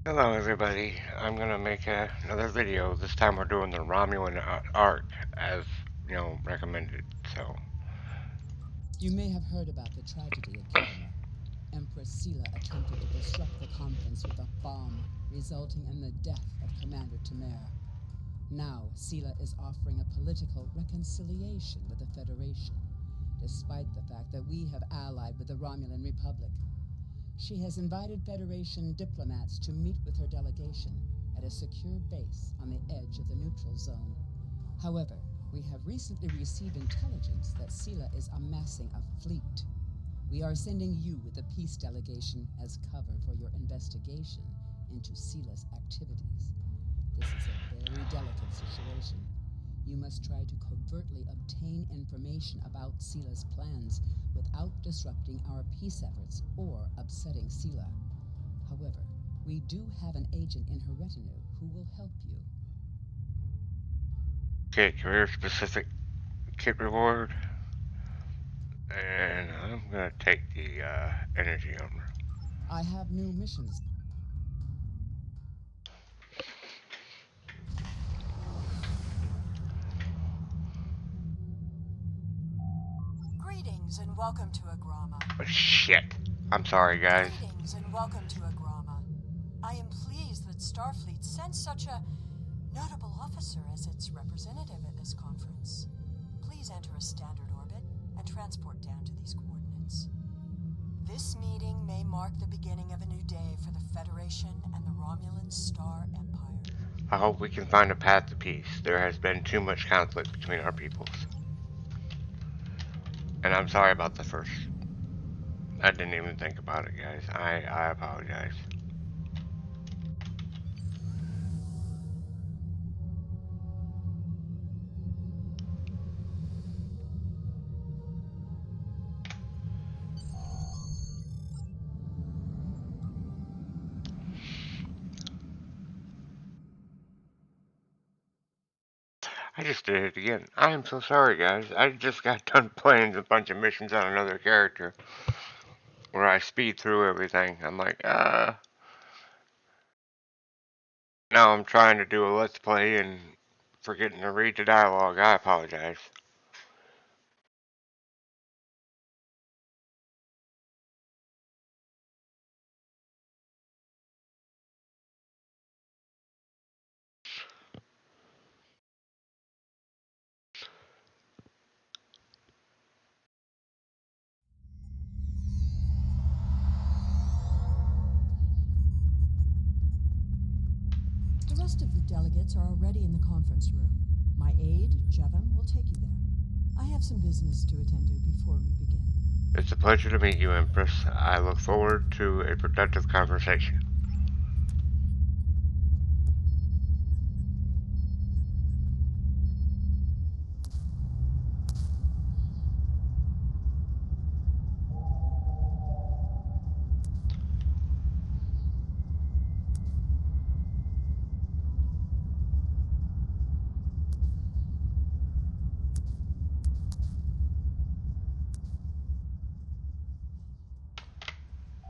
Hello everybody, I'm gonna make another video. This time we're doing the Romulan arc as, recommended. So, You may have heard about the tragedy at Khitomer. Empress Sela attempted to disrupt the conference with a bomb, resulting in the death of Commander Temer. Now, Sela is offering a political reconciliation with the Federation, despite the fact that we have allied with the Romulan Republic. She has invited Federation diplomats to meet with her delegation at a secure base on the edge of the neutral zone. However, we have recently received intelligence that Sela is amassing a fleet. We are sending you with the peace delegation as cover for your investigation into Sela's activities. This is a very delicate situation. You must try to covertly obtain information about Sela's plans without disrupting our peace efforts or upsetting Sela. However, we do have an agent in her retinue who will help you. okay, career specific kit reward, and I'm gonna take the energy armor. I have new missions. Greetings and welcome to Agrama. Oh, shit! I'm sorry, guys. Greetings and welcome to Agrama. I am pleased that Starfleet sent such a notable officer as its representative at this conference. Please enter a standard orbit and transport down to these coordinates. This meeting may mark the beginning of a new day for the Federation and the Romulan Star Empire. I hope we can find a path to peace. There has been too much conflict between our peoples. And I'm sorry about the first. I didn't even think about it, guys. I apologize. I just did it again. I am so sorry, guys. I just got done playing a bunch of missions on another character where I speed through everything. I'm like, now I'm trying to do a let's play and forgetting to read the dialogue. I apologize. The rest of the delegates are already in the conference room. My aide, Jevem, will take you there. I have some business to attend to before we begin. It's a pleasure to meet you, Empress. I look forward to a productive conversation.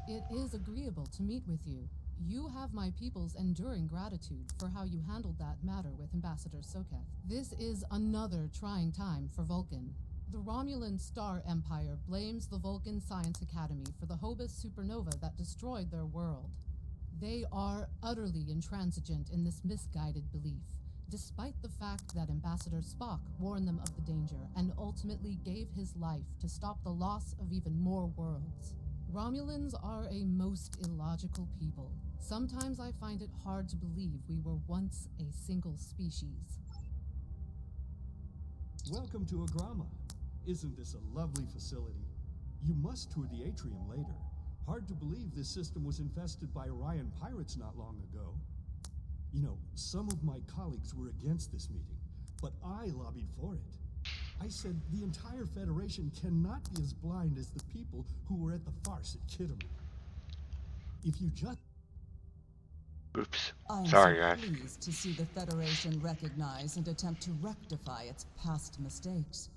It is agreeable to meet with you. You have my people's enduring gratitude for how you handled that matter with Ambassador Soketh. This is another trying time for Vulcan. The Romulan Star Empire blames the Vulcan Science Academy for the Hobus supernova that destroyed their world. They are utterly intransigent in this misguided belief, despite the fact that Ambassador Spock warned them of the danger and ultimately gave his life to stop the loss of even more worlds. Romulans are a most illogical people. Sometimes I find it hard to believe we were once a single species. Welcome to Agrama. Isn't this a lovely facility? You must tour the atrium later. Hard to believe this system was infested by Orion pirates not long ago. You know, some of my colleagues were against this meeting, but I lobbied for it. I said the entire Federation cannot be as blind as the people who were at the farce at Khitomer. If you just... Oops. I am Sorry, so guys. pleased to see the Federation recognize and attempt to rectify its past mistakes.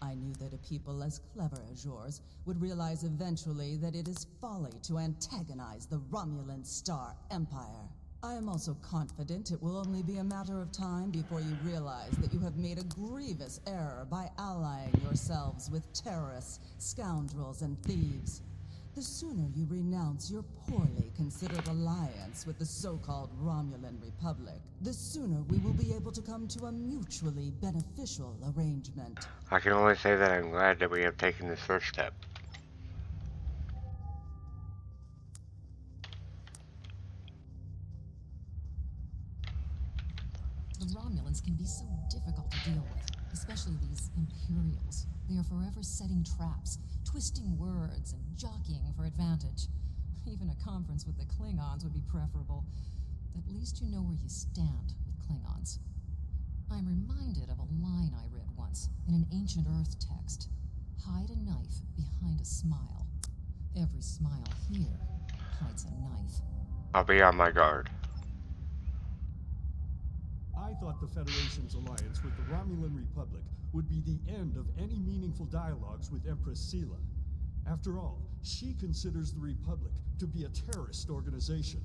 I knew that a people as clever as yours would realize eventually that it is folly to antagonize the Romulan Star Empire. I am also confident it will only be a matter of time before you realize that you have made a grievous error by allying yourselves with terrorists, scoundrels, and thieves. The sooner you renounce your poorly considered alliance with the so-called Romulan Republic, the sooner we will be able to come to a mutually beneficial arrangement. I can only say that I'm glad that we have taken this first step. The Romulans can be so difficult to deal with, especially these Imperials. They are forever setting traps, twisting words, and jockeying for advantage. Even a conference with the Klingons would be preferable. At least you know where you stand with Klingons. I'm reminded of a line I read once in an ancient Earth text. Hide a knife behind a smile. Every smile here hides a knife. I'll be on my guard. I thought the Federation's alliance with the Romulan Republic would be the end of any meaningful dialogues with Empress Sela. After all, she considers the Republic to be a terrorist organization.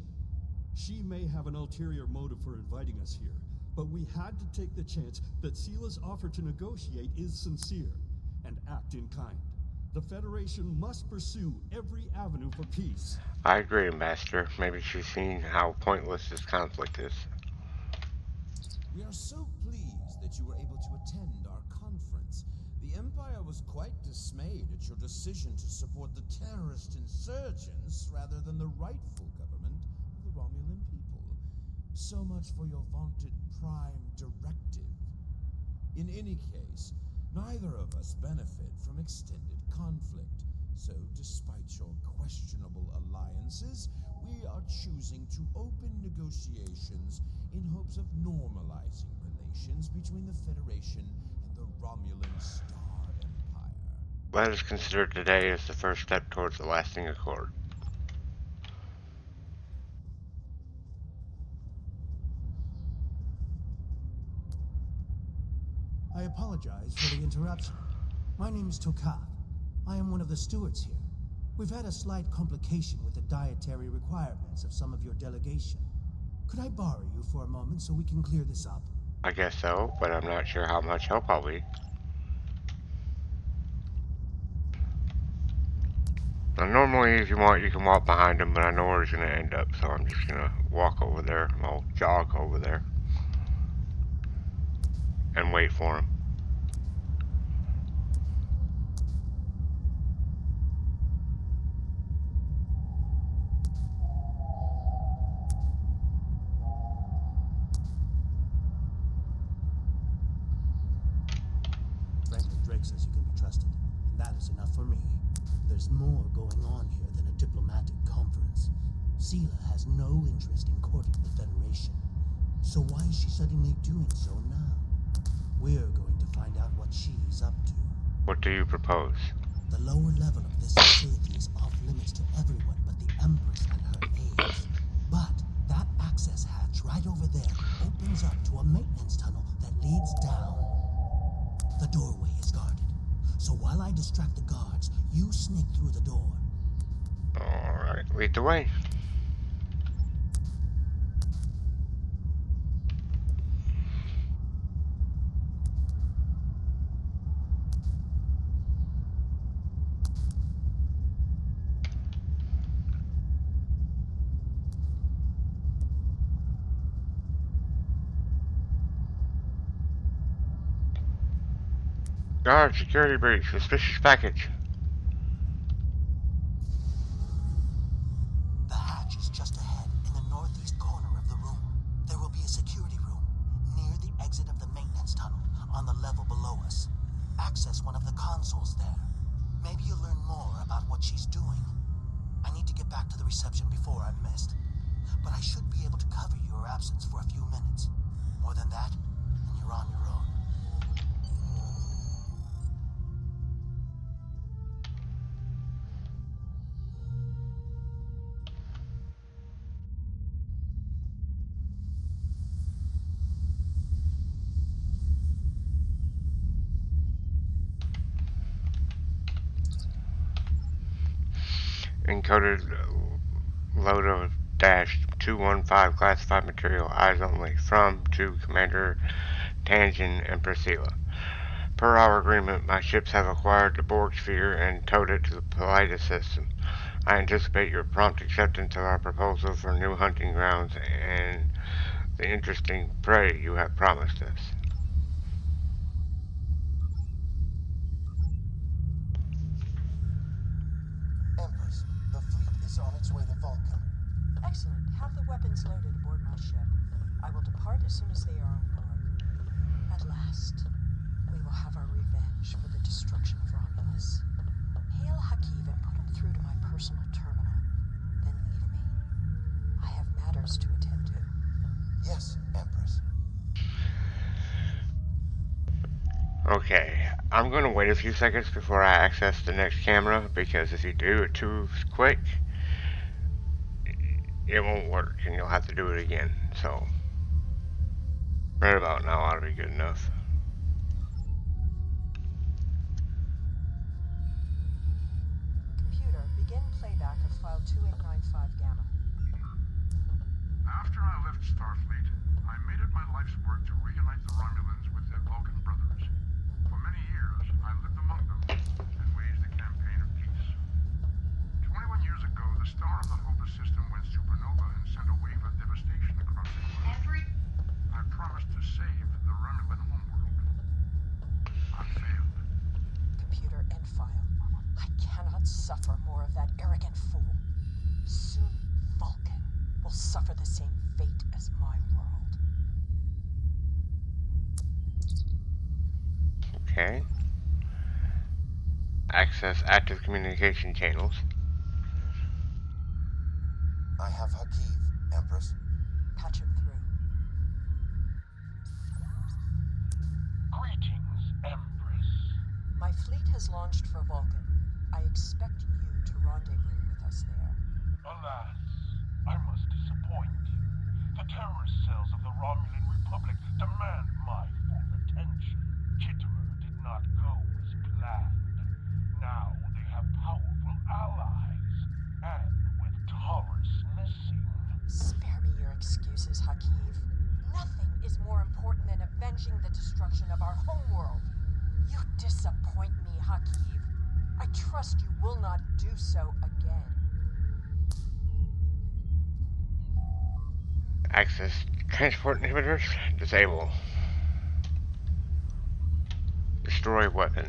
She may have an ulterior motive for inviting us here, but we had to take the chance that Sela's offer to negotiate is sincere, and act in kind. The Federation must pursue every avenue for peace. I agree, Master. Maybe she's seen how pointless this conflict is. We are so pleased that you were able to attend our conference. The Empire was quite dismayed at your decision to support the terrorist insurgents rather than the rightful government of the Romulan people. So much for your vaunted Prime Directive. In any case, neither of us benefit from extended conflict. So, despite your questionable alliances, we are choosing to open negotiations in hopes of normalizing relations between the Federation and the Romulan Star Empire. Let us consider today as the first step towards a lasting accord. I apologize for the interruption. My name is Tokath. I am one of the stewards here. We've had a slight complication with the dietary requirements of some of your delegation. Could I borrow you for a moment so we can clear this up? I guess so, but I'm not sure how much help I'll be. Now, normally, if you want, you can walk behind him, but I know where he's going to end up, so I'm just going to walk over there. I'll jog over there and wait for him. Frankly, Drake says you can be trusted, and that is enough for me. There's more going on here than a diplomatic conference. Sela has no interest in courting the Federation. So why is she suddenly doing so now? We're going to find out what she's up to. What do you propose? The lower level of this facility is off limits to everyone but the Empress and her aides. But that access hatch right over there opens up to a maintenance tunnel that leads down. The doorway is guarded. So while I distract the guards, you sneak through the door. Alright, lead the way. Guard, security breach, suspicious package. The hatch is just ahead, in the northeast corner of the room. There will be a security room, near the exit of the maintenance tunnel, on the level below us. Access one of the consoles there. Maybe you'll learn more about what she's doing. I need to get back to the reception before I'm missed. But I should be able to cover your absence for a few minutes. More than that, and you're on your own. Encoded load of Dash 215 classified material, eyes only, from to Commander Tangen and Priscilla. Per our agreement, my ships have acquired the Borg sphere and towed it to the Pallidus system. I anticipate your prompt acceptance of our proposal for new hunting grounds and the interesting prey you have promised us. Empress, the fleet is on its way to Vulcan. Excellent. Have the weapons loaded aboard my ship. I will depart as soon as they are on board. At last, we will have our revenge for the destruction of Romulus. Hail Hakiv and put him through to my personal terminal. Then leave me. I have matters to attend to. Yes, Empress. Okay, I'm going to wait a few seconds before I access the next camera, because if you do it too quick, it won't work and you'll have to do it again. So, right about now ought to be good enough. Computer, begin playback of file 2895 Gamma. After I left Starfleet, I made it my life's work to reunite the Romulans with their Vulcan brothers. For many years, I lived among them and waged a campaign of peace. 21 years ago, the star of the Hobus system went supernova and sent a wave of devastation across the world. I promised to save the Romulan homeworld. I failed. Computer, end file. I cannot suffer more of that arrogant fool. Soon, Vulcan will suffer the same fate as my world. Okay. Access active communication channels. I have Hakiv, Empress. Patch him through. Greetings, Empress. My fleet has launched for Vulcan. I expect you to rendezvous with us there. Alas, I must disappoint you. The terrorist cells of the Romulan Republic demand my full attention. Kitterer did not go as planned. Now they have powerful allies, and with Taurus missing. Spare me your excuses, Hakiv. Nothing is more important than avenging the destruction of our homeworld. You disappoint me, Hakiv. I trust you will not do so again. Access transport inhibitors. Disable. Destroy weapons.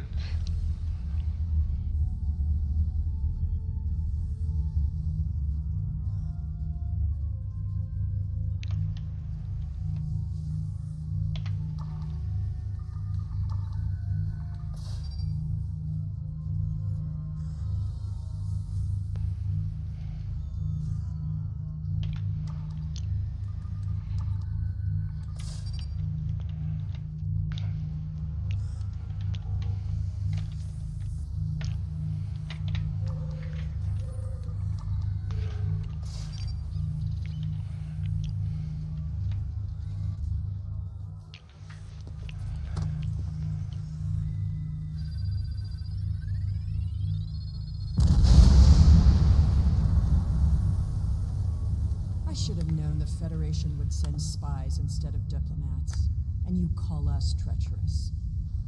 I should have known the Federation would send spies instead of diplomats. And you call us treacherous.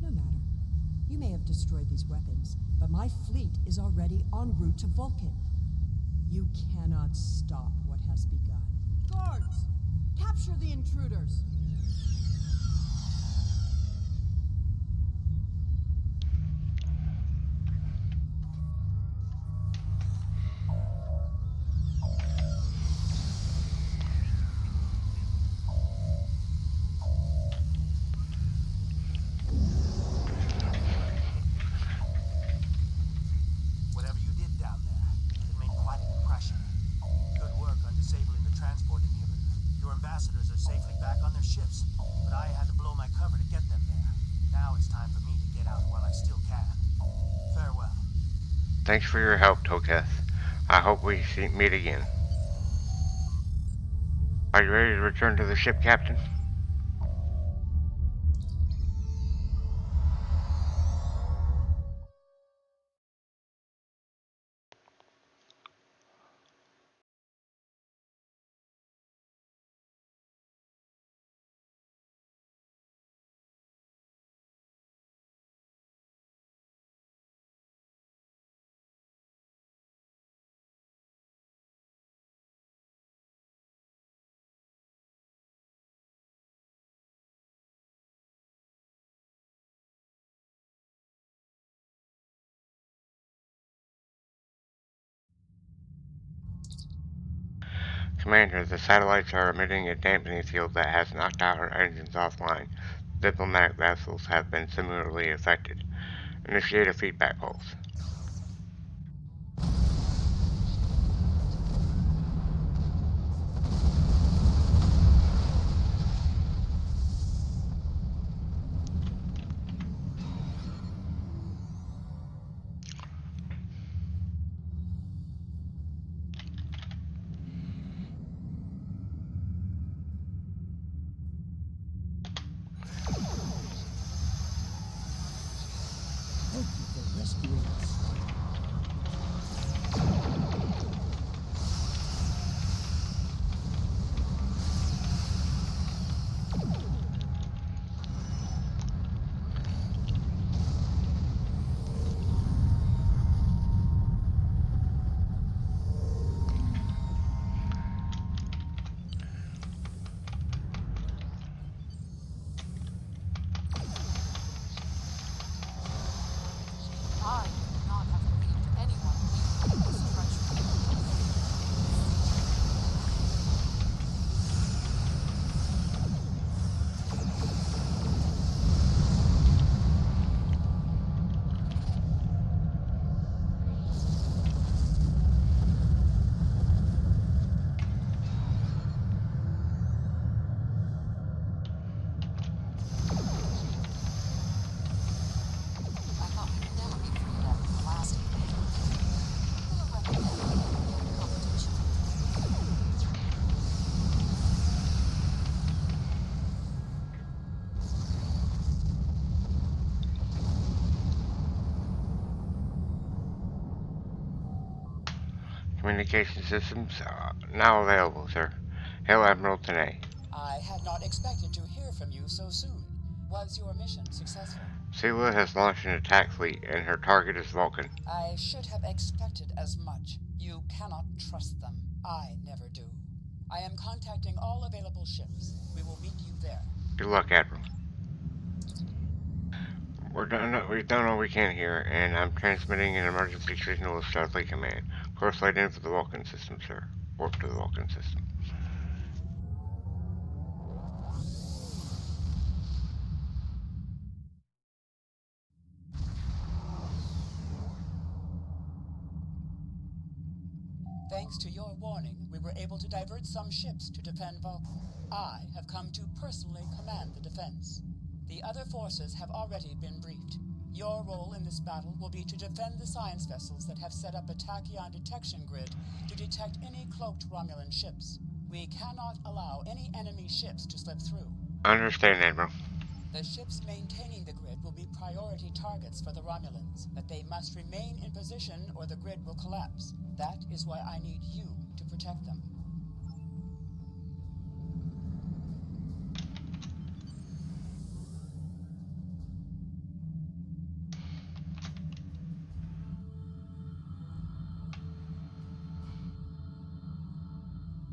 No matter. You may have destroyed these weapons, but my fleet is already en route to Vulcan. You cannot stop what has begun. Guards! Capture the intruders! Whatever you did down there, it made quite an impression. Good work on disabling the transport inhibitor. Your ambassadors are safely back on their ships, but I had to blow my cover to get them there. Now it's time for me to get out while I still can. Farewell. Thanks for your help, Toketh. I hope we meet again. Are you ready to return to the ship, Captain? Commander, the satellites are emitting a dampening field that has knocked our engines offline. Diplomatic vessels have been similarly affected. Initiate a feedback pulse. Thank you for rescuing us. I would not have believed anyone capable of this treachery. I thought we'd never be free after the last invasion. We'll recommend competition. Communication systems now available, sir. Hail Admiral Tanay. I had not expected to hear from you so soon. Was your mission successful? Sela has launched an attack fleet, and her target is Vulcan. I should have expected as much. You cannot trust them. I never do. I am contacting all available ships. We will meet you there. Good luck, Admiral. We've done all we can here, and I'm transmitting an emergency signal to Starfleet Command. Course laid in for the Vulcan system, sir. Warp to the Vulcan system. Thanks to your warning, we were able to divert some ships to defend Vulcan. I have come to personally command the defense. The other forces have already been briefed. Your role in this battle will be to defend the science vessels that have set up a tachyon detection grid to detect any cloaked Romulan ships. We cannot allow any enemy ships to slip through. Understand, Admiral. The ships maintaining the grid will be priority targets for the Romulans, but they must remain in position or the grid will collapse. That is why I need you to protect them.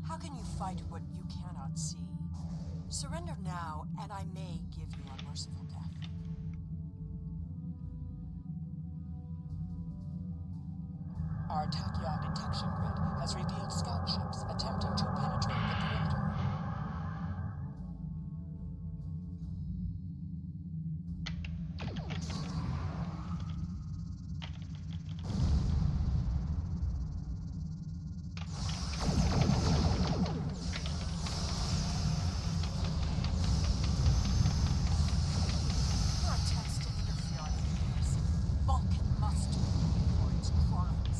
How can you fight what you cannot see? Surrender now, and I may give you a merciful death. Our tachyon detection grid has revealed scout ships attempting to penetrate the perimeter. Your attempts to interfere on affairs. Vulcan must pay for its crimes.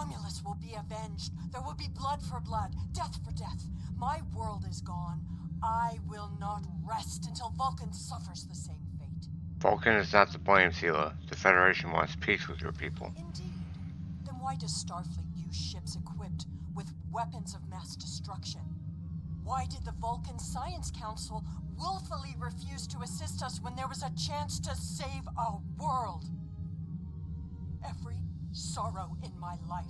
Romulus will be avenged. There will be blood for blood, death for death. My world is gone. I will not rest until Vulcan suffers the same fate. Vulcan is not to blame, Sela. The Federation wants peace with your people. Indeed. Then why does Starfleet use ships equipped with weapons of mass destruction? Why did the Vulcan Science Council willfully refuse to assist us when there was a chance to save our world? Every sorrow in my life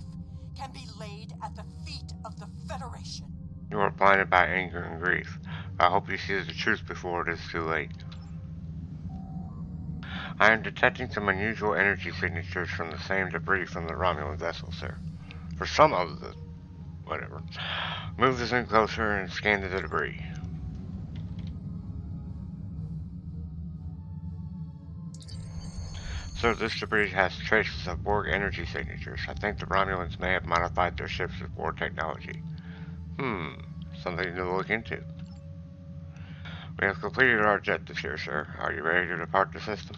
can be laid at the feet of the Federation. You are blinded by anger and grief. I hope you see the truth before it is too late. I am detecting some unusual energy signatures from the same debris from the Romulan vessel, sir. For some of the... whatever. Move this in closer and scan the debris. So this debris has traces of Borg energy signatures. I think the Romulans may have modified their ships with Borg technology. Something to look into. We have completed our objectives here, sir. Are you ready to depart the system?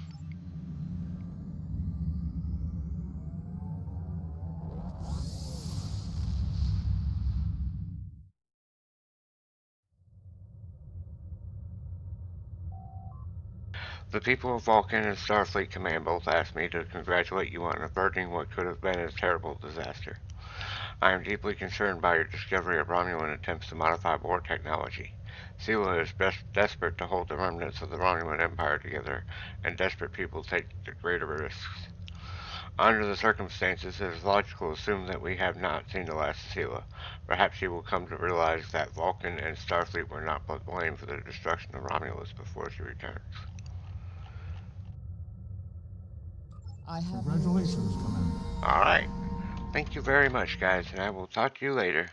The people of Vulcan and Starfleet Command both asked me to congratulate you on averting what could have been a terrible disaster. I am deeply concerned by your discovery of Romulan attempts to modify Borg technology. Sela is desperate to hold the remnants of the Romulan Empire together, and desperate people take the greater risks. Under the circumstances, it is logical to assume that we have not seen the last of Sela. Perhaps she will come to realize that Vulcan and Starfleet were not to blame for the destruction of Romulus before she returns. I have Congratulations, Commander. Alright. Thank you very much, guys, and I will talk to you later.